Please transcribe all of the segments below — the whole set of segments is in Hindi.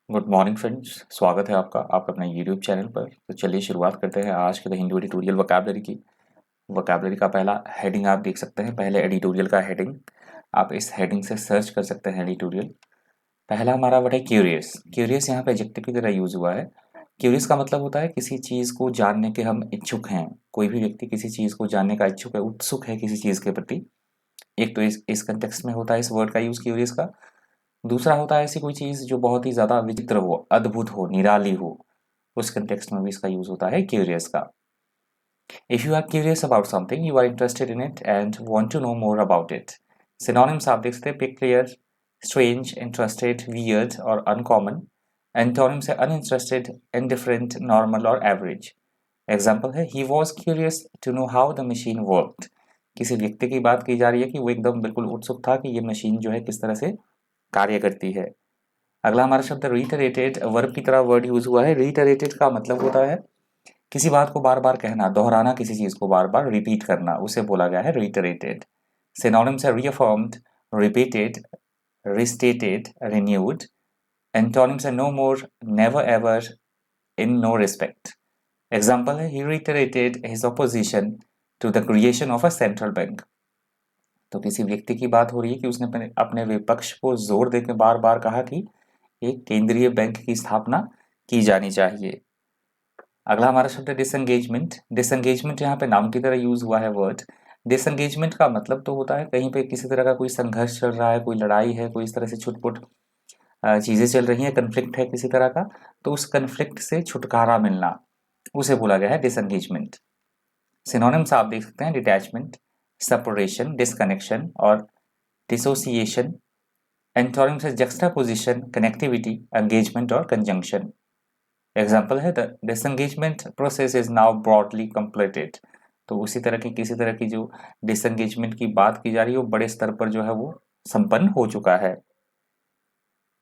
गुड मॉर्निंग फ्रेंड्स, स्वागत है आपका अपने यूट्यूब चैनल पर। तो चलिए शुरुआत करते हैं आज के द हिंदू एडिटोरियल वोकैबलरी की। वोकैबलरी का पहला हेडिंग आप देख सकते हैं, पहले एडिटोरियल का हेडिंग। आप इस हेडिंग से सर्च कर सकते हैं एडिटोरियल। पहला हमारा वर्ड है क्यूरियस। क्यूरियस यहाँ पे एडजेक्टिव की तरह यूज हुआ है। क्यूरियस का मतलब होता है किसी चीज़ को जानने के हम इच्छुक हैं। कोई भी व्यक्ति किसी चीज़ को जानने का इच्छुक है, उत्सुक है किसी चीज़ के प्रति। एक तो इस कंटेक्स्ट में होता है इस वर्ड का यूज क्यूरियस का। दूसरा होता है ऐसी कोई चीज़ जो बहुत ही ज़्यादा विचित्र हो, अद्भुत हो, निराली हो, उस कंटेक्स्ट में भी इसका यूज होता है क्यूरियस का। If you are curious about something, you are interested in it and want to know more about it. Synonyms आप देख सकते हैं, पेक्युलियर, स्ट्रेंज, इंटरेस्टेड, वियर्ड और अनकॉमन। एंटोनिम्स है अनइंटरेस्टेड, इंडिफरेंट, नॉर्मल और एवरेज। एग्जाम्पल है he was curious to know how the machine worked. किसी व्यक्ति की बात की जा रही है कि वो एकदम बिल्कुल उत्सुक था कि ये मशीन जो है किस तरह से कार्य करती है। अगला हमारा शब्द रिटरेटेड, वर्ब की तरह वर्ड यूज हुआ है। रिटरेटेड का मतलब होता है किसी बात को बार बार कहना, दोहराना, किसी चीज को बार बार रिपीट करना, उसे बोला गया है रिटरेटेड। सिनोनिम्स है reaffirmed, repeated, restated, renewed. Antonyms है no more, never ever, in no respect. Example है he reiterated his opposition to the creation of a central bank. तो किसी व्यक्ति की बात हो रही है कि उसने अपने विपक्ष को जोर देकर बार बार कहा कि एक केंद्रीय बैंक की स्थापना की जानी चाहिए। अगला हमारा शब्द है डिसंगेजमेंट। डिसंगेजमेंट यहाँ पे नाम की तरह यूज हुआ है वर्ड। डिसंगेजमेंट का मतलब तो होता है कहीं पे किसी तरह का कोई संघर्ष चल रहा है, कोई लड़ाई है, कोई इस तरह से छुटपुट चीजें चल रही हैं, कन्फ्लिक्ट है किसी तरह का, तो उस कन्फ्लिक्ट से छुटकारा मिलना, उसे बोला गया है डिसंगेजमेंट। सिनोनिम्स आप देख सकते हैं, डिटैचमेंट, सेपरेशन, डिसकनेक्शन और डिसोसिएशन। एंटोनिम्स है जक्सटापोजिशन, कनेक्टिविटी, एंगेजमेंट और कंजंक्शन। एग्जाम्पल है the disengagement process is now broadly completed. तो उसी तरह की किसी तरह की जो डिसंगेजमेंट की बात की जा रही है वो बड़े स्तर पर जो है वो संपन्न हो चुका है।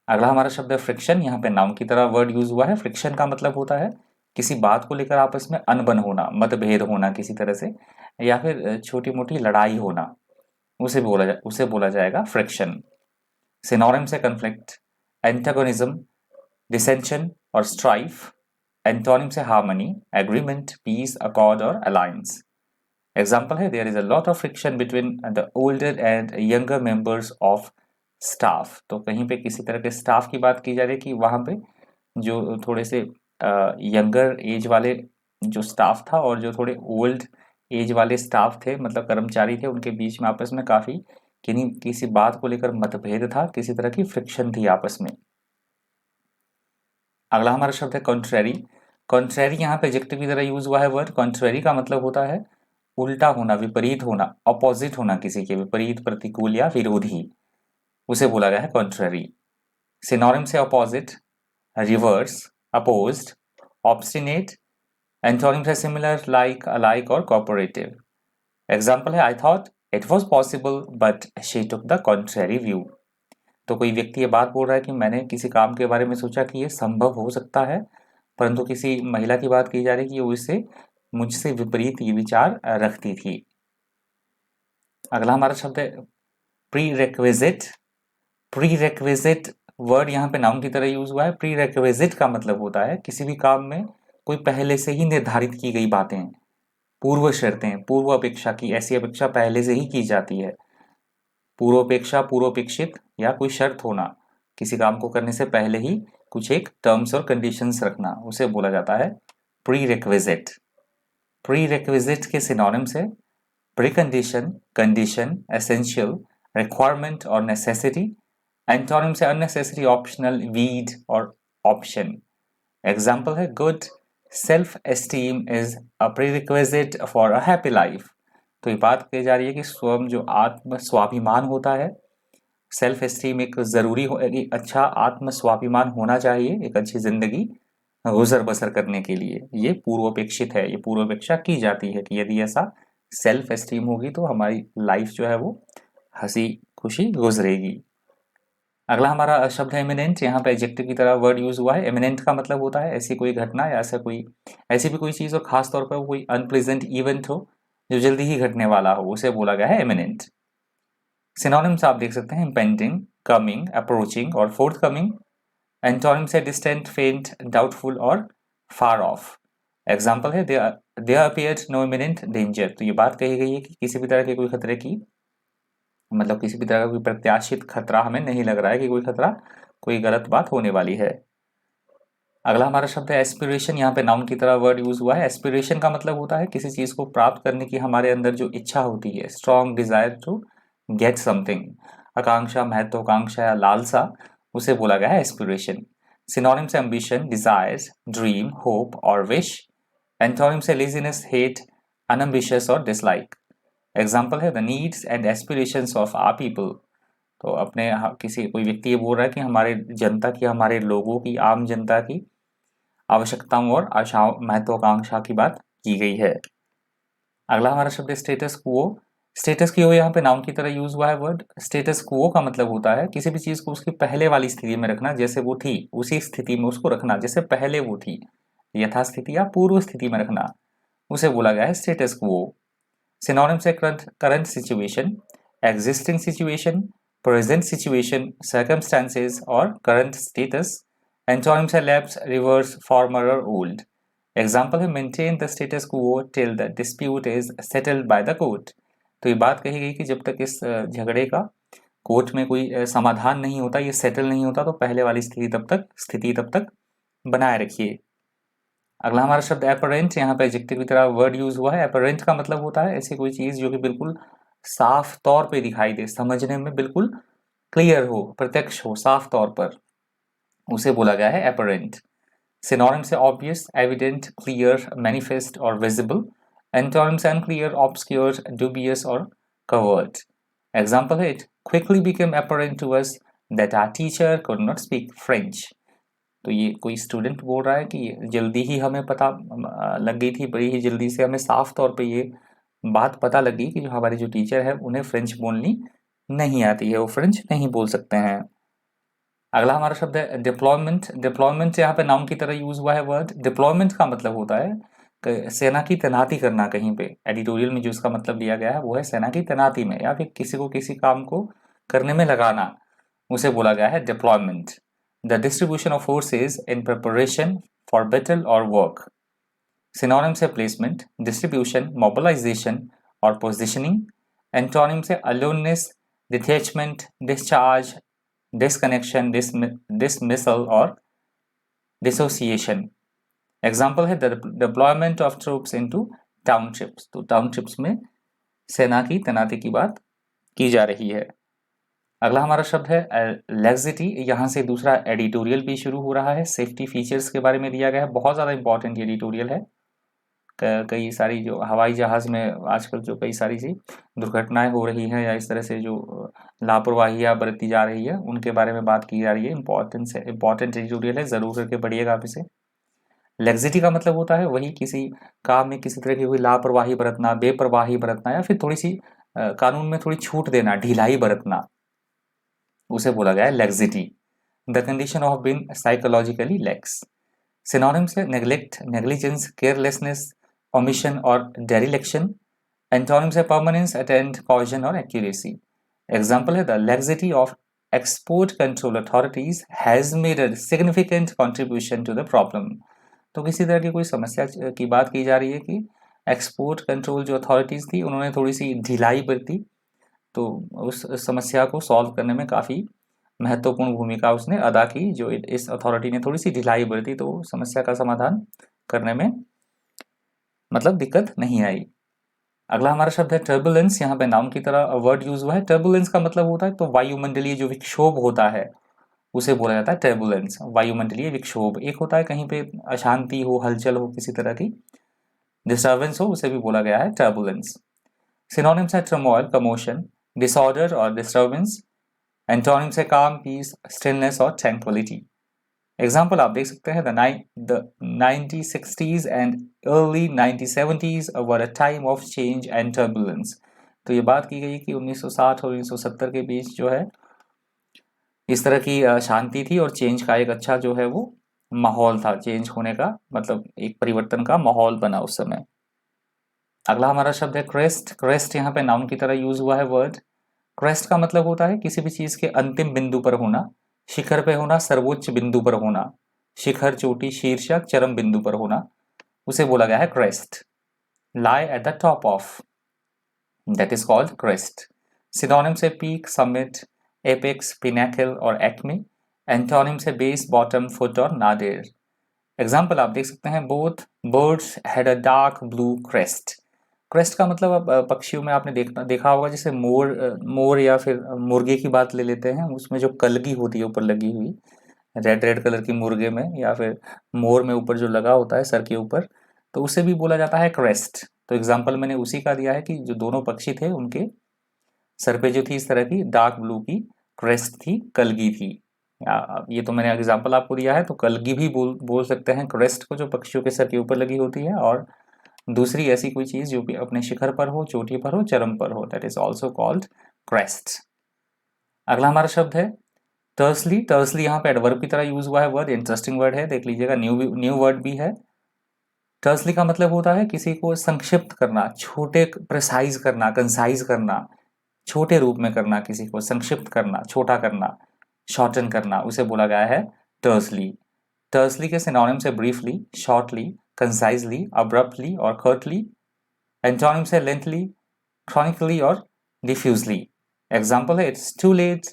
अगला हमारा शब्द है फ्रिक्शन। यहाँ पे नाउन की तरह वर्ड यूज हुआ है। फ्रिक्शन का मतलब होता है किसी बात को लेकर आपस में अनबन होना, मतभेद होना किसी तरह से, या फिर छोटी मोटी लड़ाई होना, उसे बोला जाएगा फ्रिक्शन। सिनोनिम्स है कन्फ्लिक्ट, एंटागोनिज्म, डिसेंशन और स्ट्राइफ। एंटोनिम्स है हार्मनी, एग्रीमेंट, पीस, अकॉर्ड और अलायंस। एग्जाम्पल है there is a lot of friction between the older and younger members of staff. तो कहीं पे किसी तरह के स्टाफ की बात की जा रही है कि वहां पे जो थोड़े से यंगर एज वाले जो स्टाफ था और जो थोड़े ओल्ड एज वाले स्टाफ थे, मतलब कर्मचारी थे, उनके बीच में आपस में काफी किसी बात को लेकर मतभेद था, किसी तरह की फ्रिक्शन थी आपस में। अगला हमारा शब्द है कॉन्ट्रेरी। कॉन्ट्रेरी यहाँ पे एडजेक्टिव की तरह यूज हुआ है वर्ड। कॉन्ट्रेरी का मतलब होता है उल्टा होना, विपरीत होना, अपोजिट होना, किसी के विपरीत, प्रतिकूल या विरोधी, उसे बोला गया है कॉन्ट्रेरी। सिनोनिम से opposite, reverse, opposed, obstinate. Antonym से सिमिलर, लाइक, अलाइक और कोऑपरेटिव। एग्जाम्पल है I thought it was possible but she took the contrary view. तो कोई व्यक्ति ये बात बोल रहा है कि मैंने किसी काम के बारे में सोचा कि ये संभव हो सकता है, परंतु किसी महिला की बात की जा रही है कि वो इससे मुझसे विपरीत ये विचार रखती थी। अगला हमारा शब्द है pre requisite. Pre requisite word यहाँ पे नाउन की तरह यूज हुआ है। प्री रेक्विजिट का मतलब होता है किसी भी काम में कोई पहले से ही निर्धारित की गई बातें, पूर्व शर्तें, पूर्व अपेक्षा की, ऐसी अपेक्षा पहले से ही की जाती है। पूर्वापेक्षा, पूर्वापेक्षित या कोई शर्त होना, किसी काम को करने से पहले ही कुछ एक टर्म्स और कंडीशंस रखना, उसे बोला जाता है प्री रिक्विजिट। प्री रिक्विजिट के सिनोनिम्स है प्रीकंडीशन, कंडीशन, एसेंशियल, रिक्वायरमेंट और नेसेसिटी। एंटोनिम्स है अननेसेसरी, ऑप्शनल, वीड और ऑप्शन। एग्जाम्पल है good self esteem is a prerequisite for a happy life. तो ये बात कही जा रही है कि स्वयं जो आत्म स्वाभिमान होता है, सेल्फ एस्टीम एक जरूरी हो, एक अच्छा आत्म स्वाभिमान होना चाहिए एक अच्छी जिंदगी गुजर बसर करने के लिए। ये पूर्वापेक्षित है, ये पूर्वापेक्षा की जाती है कि यदि ऐसा सेल्फ एस्टीम होगी तो हमारी लाइफ जो है वो हंसी खुशी गुजरेगी। अगला हमारा शब्द है एमिनेंट। यहाँ पे एडजेक्टिव की तरह वर्ड यूज हुआ है। एमिनेंट का मतलब होता है ऐसी कोई घटना या ऐसी भी कोई चीज और खास तौर पर कोई अनप्लेजेंट इवेंट हो जो जल्दी ही घटने वाला हो, उसे बोला गया है एमिनेंट। सिनोनिम्स आप देख सकते हैं इम्पेंडिंग, कमिंग, अप्रोचिंग और फोर्थ कमिंग। एंटोनिम से डिस्टेंट, फेंट, डाउटफुल और फार ऑफ। एग्जाम्पल है there appeared no imminent danger. तो ये बात कही गई है कि किसी भी तरह के कोई खतरे की, मतलब किसी भी तरह का कोई प्रत्याशित खतरा हमें नहीं लग रहा है कि कोई खतरा, कोई गलत बात होने वाली है। अगला हमारा शब्द है एस्पिरेशन। यहाँ पे नाउन की तरह वर्ड यूज हुआ है। एस्पिरेशन का मतलब होता है किसी चीज को प्राप्त करने की हमारे अंदर जो इच्छा होती है, strong desire to get something, आकांक्षा, महत्वाकांक्षा या लालसा, उसे बोला गया है एस्पिरेशन। सिनोनिम से एम्बिशन, डिजायर्स, ड्रीम, होप और विश। एंटोनिम से लेजीनेस, हेट, अनएम्बिशियस और डिसलाइक। एग्जाम्पल है the needs and aspirations of our people. तो अपने किसी कोई व्यक्ति ये बोल रहा है कि हमारे जनता की, हमारे लोगों की, आम जनता की आवश्यकताओं और आशाओं, महत्वाकांक्षा की बात की गई है। अगला हमारा शब्द है स्टेटस क्वो। स्टेटस क्वो यहाँ पे नाउन की तरह यूज हुआ है वर्ड। स्टेटस क्वो का मतलब होता है किसी भी चीज को उसकी पहले वाली स्थिति में रखना, जैसे वो थी उसी स्थिति में उसको रखना, जैसे पहले वो थी, यथास्थिति या पूर्व स्थिति में रखना, उसे बोला गया है स्टेटस क्वो। सिनोनिम से current situation, existing situation, present situation, circumstances और करंट स्टेटस। एंटोनिम से लैप्स, रिवर्स, फॉर्मर और ओल्ड। एग्जाम्पल है maintain the status quo till the dispute is settled by the court. तो ये बात कही गई कि जब तक इस झगड़े का कोर्ट में कोई समाधान नहीं होता, ये सेटल नहीं होता, तो पहले वाली स्थिति तब तक बनाए रखिए। अगला हमारा शब्द एपरेंट। यहाँ पे एडजेक्टिव की तरह वर्ड यूज हुआ है। एपरेंट का मतलब होता है ऐसी कोई चीज जो कि बिल्कुल साफ तौर पे दिखाई दे, समझने में बिल्कुल क्लियर हो, प्रत्यक्ष हो, साफ तौर पर, उसे बोला गया है एपरेंट। सिनोनिम से ऑब्वियस, एविडेंट, क्लियर, मैनिफेस्ट और विजिबल। एंटोनिम से अनक्लियर, ऑब्सक्योर, dubious और कवर्ड। एग्जाम्पल है it quickly became apparent to us that our teacher could not speak French। तो ये कोई स्टूडेंट बोल रहा है कि जल्दी ही हमें पता लग गई थी, बड़ी ही जल्दी से हमें साफ तौर पे ये बात पता लगी कि जो हमारे जो टीचर है उन्हें फ्रेंच बोलनी नहीं आती है, वो फ्रेंच नहीं बोल सकते हैं। अगला हमारा शब्द है डिप्लॉयमेंट। डिप्लॉयमेंट यहाँ पे नाउन की तरह यूज हुआ है वर्ड। डिप्लॉयमेंट का मतलब होता है कि सेना की तैनाती करना कहीं पे। एडिटोरियल में जो इसका मतलब लिया गया है वो है सेना की तैनाती में, या फिर किसी को किसी काम को करने में लगाना, उसे बोला गया है deployment. The distribution of forces in preparation for battle और वर्क। सिनोनिम से प्लेसमेंट, डिस्ट्रीब्यूशन, मोबिलाइजेशन और पोजिशनिंग। एंटोनिम से aloneness, detachment, discharge, disconnection, dismissal और डिसोसिएशन। एग्जाम्पल है the deployment of troops into townships. तो टाउनशिप्स में सेना की तैनाती की बात की जा रही है। अगला हमारा शब्द है लेक्सिटी। यहाँ से दूसरा एडिटोरियल भी शुरू हो रहा है। सेफ्टी फीचर्स के बारे में दिया गया है, बहुत ज़्यादा इंपॉर्टेंट एडिटोरियल है। कई सारी जो हवाई जहाज़ में आजकल जो कई सारी सी दुर्घटनाएं हो रही हैं, या इस तरह से जो लापरवाहियाँ बरती जा रही है, उनके बारे में बात की जा रही है। इंपॉर्टेंट एडिटोरियल है, ज़रूर करके पढ़िएगा आप इसे। लेक्सिटी का मतलब होता है वही किसी काम में किसी तरह की कोई लापरवाही बरतना, बेपरवाही बरतना, या फिर थोड़ी सी कानून में थोड़ी छूट देना, ढिलाई बरतना, उसे बोला गया है laxity. The condition of being psychologically lax. Synonym से नेग्लेक्ट, नेग्लिजेंस, केयरलेसनेस, ओमिशन और डेरिलेक्शन। एंटोनिम से परमानेंस, अटेंड, कॉजन और एक्यूरेसी। एग्जाम्पल है the laxity of export control authorities has made a significant contribution to the problem. तो किसी तरह की कोई समस्या की बात की जा रही है कि एक्सपोर्ट कंट्रोल जो अथॉरिटीज थी उन्होंने थोड़ी सी ढिलाई बरती, तो उस समस्या को सॉल्व करने में काफ़ी महत्वपूर्ण भूमिका उसने अदा की। जो इस अथॉरिटी ने थोड़ी सी ढिलाई बरती तो समस्या का समाधान करने में मतलब दिक्कत नहीं आई। अगला हमारा शब्द है टर्बुलेंस। यहाँ पे नाउन की तरह वर्ड यूज हुआ है। टर्बुलेंस का मतलब होता है तो वायुमंडलीय जो विक्षोभ होता है उसे बोला जाता है टर्बुलेंस। वायुमंडलीय विक्षोभ, एक होता है कहीं पे अशांति हो, हलचल हो, किसी तरह की डिस्टर्बेंस हो, उसे भी बोला गया है टर्बुलेंस। सिनोनिम्स है टर्मोइल, कमोशन, डिसऑर्डर और डिस्टर्बेंस। एंटोनिम्स है काम, पीस, स्टिलनेस और ट्रैंक्विलिटी। एग्जाम्पल आप देख सकते हैं the 1960s and early 1970s were a time of change and turbulence. तो ये बात की गई कि 1960 और 1970 के बीच जो है इस तरह की शांति थी और चेंज का एक अच्छा जो है वो माहौल था, चेंज होने का मतलब एक परिवर्तन का माहौल बना उस समय। अगला हमारा शब्द है क्रेस्ट। क्रेस्ट यहाँ पे नाउन की तरह यूज हुआ है वर्ड। क्रेस्ट का मतलब होता है किसी भी चीज के अंतिम बिंदु पर होना, शिखर पे होना, सर्वोच्च बिंदु पर होना, शिखर, चोटी, शीर्ष या चरम बिंदु पर होना, उसे बोला गया है crest. lie at the top of, that is called crest. Synonym से peak, summit, apex, pinnacle और acme. Antonym से base, bottom, foot और nadir. एग्जाम्पल आप देख सकते हैं, both birds had a dark blue crest. Crest का मतलब अब पक्षियों में आपने देखा होगा, जैसे मोर या फिर मुर्गे की बात ले लेते हैं, उसमें जो कलगी होती है ऊपर लगी हुई, रेड रेड कलर की मुर्गे में या फिर मोर में ऊपर जो लगा होता है सर के ऊपर, तो उसे भी बोला जाता है क्रेस्ट। तो एग्जाम्पल मैंने उसी का दिया है कि जो दोनों पक्षी थे उनके सर पे जो थी इस तरह की डार्क ब्लू की क्रेस्ट थी, कलगी थी। ये तो मैंने एग्जाम्पल आपको दिया है, तो कलगी भी बोल सकते हैं क्रेस्ट को, जो पक्षियों के सर के ऊपर लगी होती है, और दूसरी ऐसी कोई चीज जो भी अपने शिखर पर हो, चोटी पर हो, चरम पर हो, that is also called crest. अगला हमारा शब्द है टर्सली। टर्सली यहाँ पे एडवर्ब की तरह यूज हुआ है वर्ड, इंटरेस्टिंग वर्ड है, देख लीजिएगा, न्यू वर्ड भी है। टर्सली का मतलब होता है किसी को संक्षिप्त करना, छोटे, प्रिसाइज करना, कंसाइज करना, छोटे रूप में करना, किसी को संक्षिप्त करना, छोटा करना, शॉर्टन करना, उसे बोला गया है टर्सली। टर्सली के सिनोनिम से ब्रीफली, शॉर्टली, कंसाइजली, अब्रप्टली और कर्टली। एंटोनिम से लेंथली, क्रॉनिकली और डिफ्यूजली। एग्जाम्पल है, it's too late,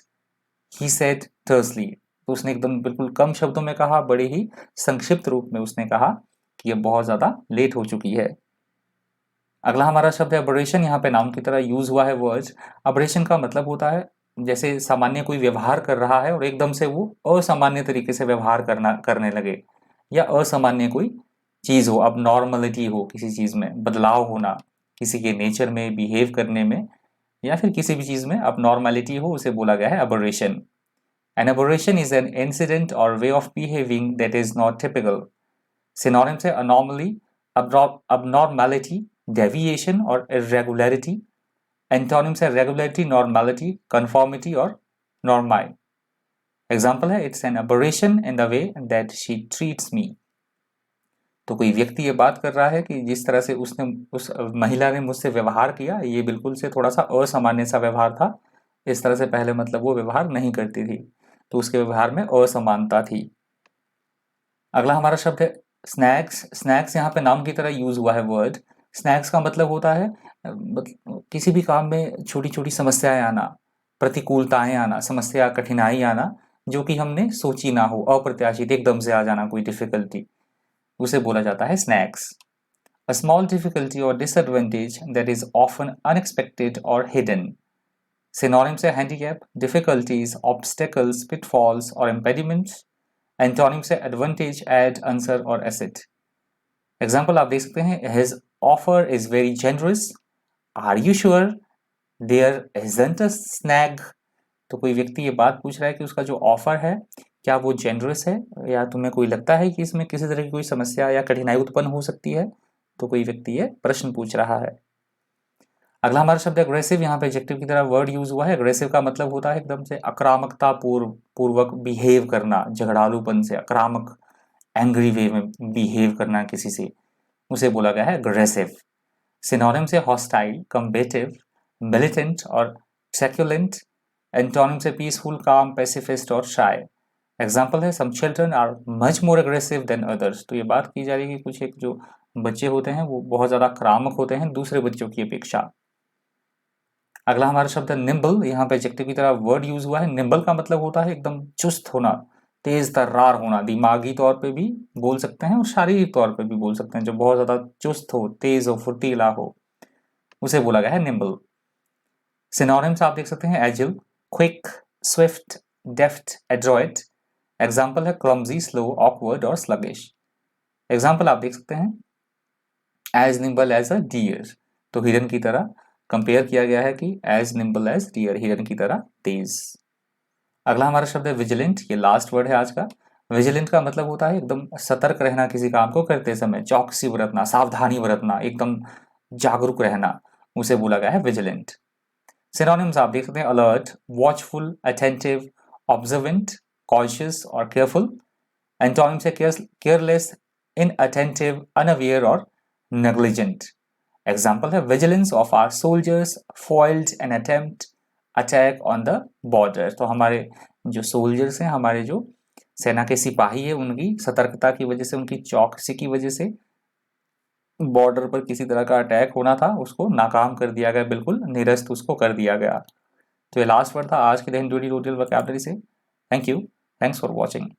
he said tersely. तो उसने एकदम बिल्कुल कम शब्दों में कहा, बड़े ही संक्षिप्त रूप में उसने कहा कि ये बहुत ज्यादा लेट हो चुकी है। अगला हमारा शब्द है अबरेशन। यहाँ पे नाउन की तरह यूज हुआ है वर्ड। अबरेशन का मतलब होता है जैसे सामान्य कोई व्यवहार कर रहा है और एकदम से वो असामान्य तरीके से व्यवहार करने लगे, या असामान्य कोई चीज हो, अब नॉर्मलिटी हो, किसी चीज में बदलाव होना, किसी के नेचर में, बिहेव करने में, या फिर किसी भी चीज में अब नॉर्मलिटी हो, उसे बोला गया है aberration. An aberration is an incident और way of behaving that is not typical. Synonym से अनॉमली, abnormality, डेविएशन और irregularity। एंटोनिम से रेगुलरिटी, नॉर्मलिटी, कन्फॉर्मिटी और नॉर्माई। एग्जाम्पल है, it's an aberration in the way that she treats me. तो कोई व्यक्ति ये बात कर रहा है कि जिस तरह से उस महिला ने मुझसे व्यवहार किया, ये बिल्कुल से थोड़ा सा असामान्य सा व्यवहार था, इस तरह से पहले मतलब वो व्यवहार नहीं करती थी, तो उसके व्यवहार में असमानता थी। अगला हमारा शब्द है स्नैक्स। स्नैक्स यहाँ पे नाउन की तरह यूज हुआ है वर्ड। स्नैक्स का मतलब होता है किसी भी काम में छोटी छोटी समस्याएं आना, प्रतिकूलताएं आना, समस्या, कठिनाई आना जो कि हमने सोची ना हो, अप्रत्याशित एकदम से आ जाना कोई डिफिकल्टी, उसे बोला जाता है स्नैक्स। अ स्मॉल डिफिकल्टी और disadvantage that is often unexpected और हिडन। सिनोनिम से हैंडीकैप, डिफिकल्टीज, ऑब्स्टेकल्स, पिटफॉल्स और इम्पेडिमेंट्स। एंटोनिम से एडवांटेज, एड, आंसर और एसेट। एग्जाम्पल आप देख सकते हैं, his offer is very generous, are you sure there isn't a snag. तो कोई व्यक्ति ये बात पूछ रहा है कि उसका जो ऑफर है क्या वो जेनरस है, या तुम्हें कोई लगता है कि इसमें किसी तरह की कोई समस्या या कठिनाई उत्पन्न हो सकती है। तो कोई व्यक्ति ये प्रश्न पूछ रहा है। अगला हमारा शब्द है अग्रेसिव। यहाँ पे एडजेक्टिव की तरह वर्ड यूज हुआ है। अग्रेसिव का मतलब होता है एकदम से आक्रामकता पूर्वक बिहेव करना, झगड़ालूपन से, आक्रामक, एंग्री वे में बिहेव करना किसी से, उसे बोला गया है अग्रेसिव। सिनोनिम से हॉस्टाइल, कम्बेटिव, मिलिटेंट और सेक्युलेंट। एंटोनिम से पीसफुल, काम, पैसिफिस्ट और शाय। एग्जाम्पल है, some children are much more aggressive than others. तो ये बात की जा रही है कि कुछ एक जो बच्चे होते हैं वो बहुत ज्यादा आक्रामक होते हैं दूसरे बच्चों की अपेक्षा। अगला हमारा शब्द है निम्बल। यहाँ पे एडजेक्टिव की तरह वर्ड यूज हुआ है। निम्बल का मतलब होता है एकदम चुस्त होना, तेज तर्रार होना, दिमागी तौर पे भी बोल सकते हैं और शारीरिक तौर पे भी बोल सकते हैं। जो बहुत ज्यादा चुस्त हो, तेज हो, फुर्तीला हो, उसे बोला गया है निम्बल। सिनोनिम्स आप देख सकते हैं, agile, quick, swift, deft, adroit. Example है, क्लमजी, स्लो, ऑकवर्ड और स्लगिश। एग्जाम्पल आप देख सकते हैं, as nimble as a deer. तो हिरन की तरह कंपेयर किया गया है कि एज निम्बल एज डियर, हिरन की तरह तेज। अगला हमारा शब्द है विजिलेंट। ये लास्ट वर्ड है आज का। विजिलेंट का मतलब होता है एकदम सतर्क रहना, किसी काम को करते समय चौकसी बरतना, सावधानी बरतना, एकदम जागरूक रहना, उसे बोला गया है विजिलेंट। सिनोनिम्स आप देख सकते हैं, alert, watchful, attentive, observant, conscious और केयरफुल। एंटोनिम से केयरलेस, इनअटेंटिव, अनअवेयर और नेग्लिजेंट। एग्जाम्पल है, vigilance of our soldiers foiled an attempt attack on the border. तो हमारे जो सोल्जर्स हैं, हमारे जो सेना के सिपाही है, उनकी सतर्कता की वजह से, उनकी चौकसी की वजह से बॉर्डर पर किसी तरह का अटैक होना था, उसको नाकाम कर दिया गया, बिल्कुल निरस्त उसको कर दिया गया। तो ये लास्ट वर्ड था आज के दिन ट्यूटोरियल वोकैबुलरी से। Thank you, thanks for watching.